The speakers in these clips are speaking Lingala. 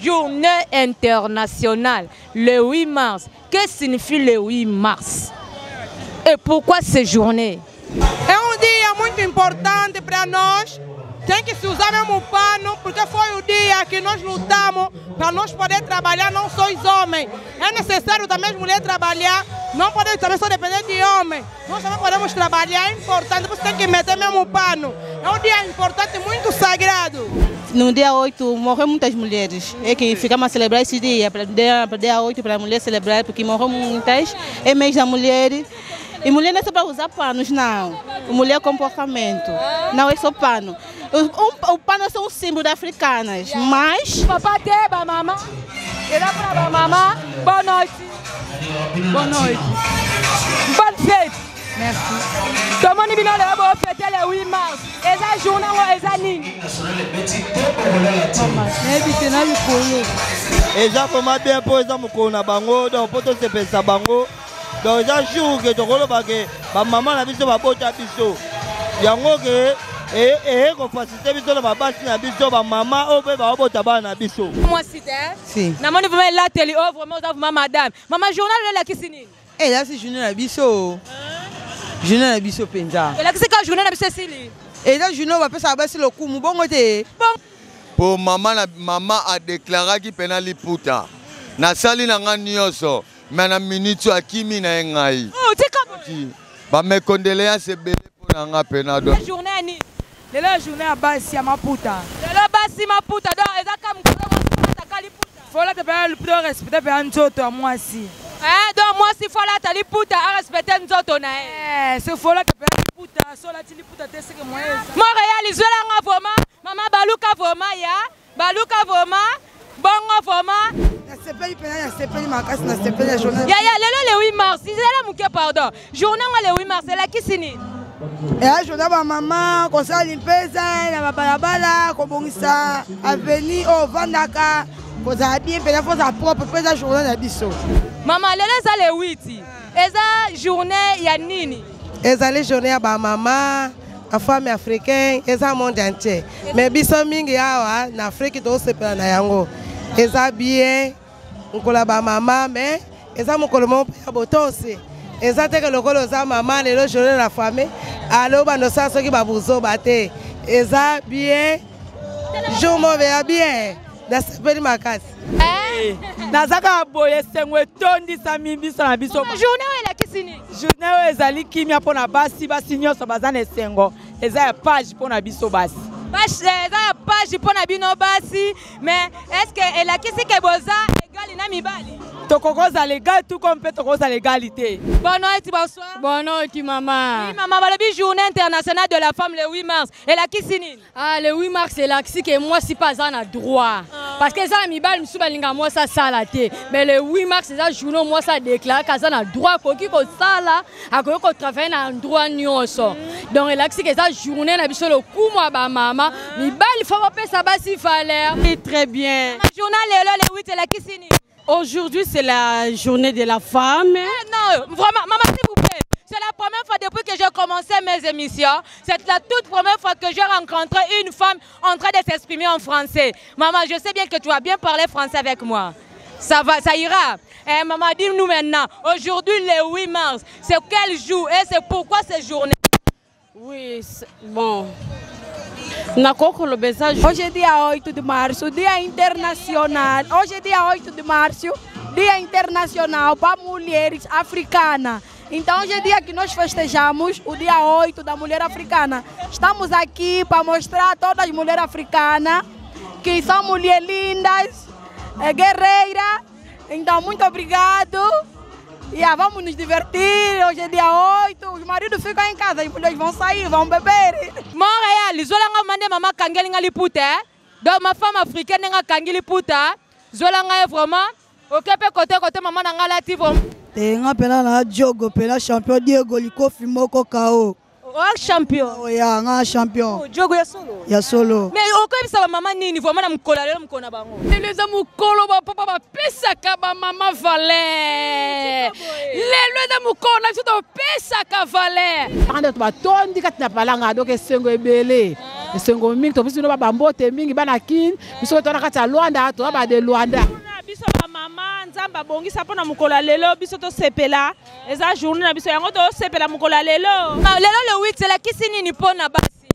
journée internationale, le 8 mars. Que signifie le 8 mars? Et pourquoi cette journée? É dia muito importante para nós. Tem que se usar mesmo o pano, porque foi o dia que nós lutamos para nós poder trabalhar, não só os homens. É necessário também as mulheres trabalhar, não podemos também só depender de homens. Nós também podemos trabalhar, é importante, você tem que meter mesmo o pano. É um dia importante, muito sagrado. No dia 8 morreram muitas mulheres, é que ficamos a celebrar esse dia, para o dia 8 para a mulher celebrar, porque morreram muitas, é mês da mulher. E mulher não é só para usar panos, não. Mulher é comportamento, não é só pano. O pano são um símbolo africanas, mas... Papá tem, mamãe. Era para mamãe. Boa noite. Boa noite. Bonne fête. Merci. Tout le monde vient de fêter le 8 mars. Eza journée ou eza nini? Eza comment bien pour eza mukona bango, donc pour tout se penser bango. Donc eza jour que tu vois que ma maman na biso ba bota biso. Yango que qu'on facilite biso na basi na biso ba maman o be ba bota ba na biso. Moi si. Na moni vraiment la télé oh vraiment ça vraiment madame. Maman journal la kisini. Eh là c'est journée na biso. Journée na biso penza. Et là c'est quand journée na biso sili. Et là journée va pesa basi le coup bongo te. Pour maman a déclaré qu'il penali puta. Na sali na nganyoso. Mais na minute à kimi na ngai. Oh, c'est comme ba me condoléances belé pour nga penado. La journée ni. La journée à basi à Maputa. La basi Maputa donc eza comme ta kaliputa. Faut là te faire le plus respecter pour nzoto moi si. Donc moi si faut là ta liputa à respecter nzoto na. C'est faut là te faire liputa, so là ti liputa te c'est que moi. Montréal izola nga vraiment. Maman baluka vraiment ya. Baluka vraiment. Bongo vraiment. Le 8 mars, c'est là pardon. Journée le 8 mars, c'est là qui signe. Et la journée ma maman, comme ça limpeza, na balabala, kobongisa avenue au Vandaka, pour ça bien pour sa propre pesa journée na biso. Maman, le 8. Eza journée ya nini? Eza les journée ya ba maman, la femme africaine, eza monde entier. Mais biso mingi awa na Afrique to sepela na yango. Eza bien Nkola ba maman mais eza mokolo mo ya botonse eza teke lokolo za maman lelo journée la famille alo ba no sa soki ba buzo bate eza bien jour mo bien na sepeli makasi nazaka boye sengwe tondi sa mimbisa na biso journée la kisini journée ezali kimia pona basi nyoso bazana esengo eza ya page pona biso basi page pour Nabino Bassi, mais est-ce que la qui c'est boza égal na mibali? Tokokoza légal tout comme peut tokokoza l'égalité. Bonne nuit, bonsoir. Bonne nuit, maman. Oui, maman, la journée internationale de la femme le 8 mars. Et la qui signe? Ah, le 8 mars, c'est là que moi, si pas en a droit. Parce que ça, mibali, me souba linga moi ça salaté. Mais le 8 mars, c'est ça journée moi ça déclare que ça a droit quoi qui ko sala, à quoi ko travailler dans droit nyonso. Donc là que ça journée na biso le coup moi ba maman, mibali faut pas ça ba si fallait. Très bien. La journée le 8 c'est la qui signe? Aujourd'hui, c'est la journée de la femme. Non, vraiment, maman, s'il vous plaît. C'est la première fois depuis que j'ai commencé mes émissions. C'est la toute première fois que j'ai rencontré une femme en train de s'exprimer en français. Maman, je sais bien que tu vas bien parler français avec moi. Ça va, ça ira. Maman, dis-nous maintenant, aujourd'hui, le 8 mars, c'est quel jour et c'est pourquoi cette journée? Oui, bon. Hoje é dia 8 de março, dia internacional. Hoje é dia 8 de março, dia internacional para mulheres africanas. Então hoje é dia que nós festejamos o dia 8 da mulher africana. Estamos aqui para mostrar a todas as mulheres africanas que são mulheres lindas, guerreiras. Então muito obrigado. Vamos nos divertir, hoje é dia 8, os maridos ficam em casa, as mulheres vão sair, vão beber. Montréal, Zolanga mande maman kangelinga liputa, donc ma femme africaine nga kangi liputa, Zolanga est vraiment, ok pe côté maman nga lati vraiment. Tenga pela na jogo pela champion Diego Liko Fimoko Kao. champion. Ya nga champion. Jogo ya solo. Ya solo. Mais okoyebisa ba mama nini vraiment na mukola lelo mukona bango. Lelo eza mukolo ba papa ba pesaka ba mama Valère. Lelo eza mukolo na biso to pesaka Valère. Ande to batondi kati na palanga donc esengo ebele. Esengo mingi to biso no ba bambote mingi bana kin biso to na kati ya Luanda to ba de Luanda. Biso ba mama nzamba bongisa pona mukola lelo biso to sepela eza journée na biso yango to sepela mukola lelo. Lelo le 8 c'est la kisi nini pona basi.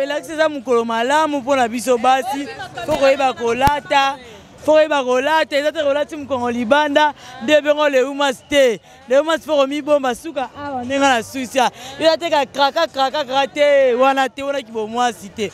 Elakisi eza mukolo malamu mpona biso basi fo koyeba kolata eza te kolati mokongo libanda nde bengo leumas te leumas fo komibomba suka awa ndenge na susia yo ateka kraka te wana te wana kibomwasi te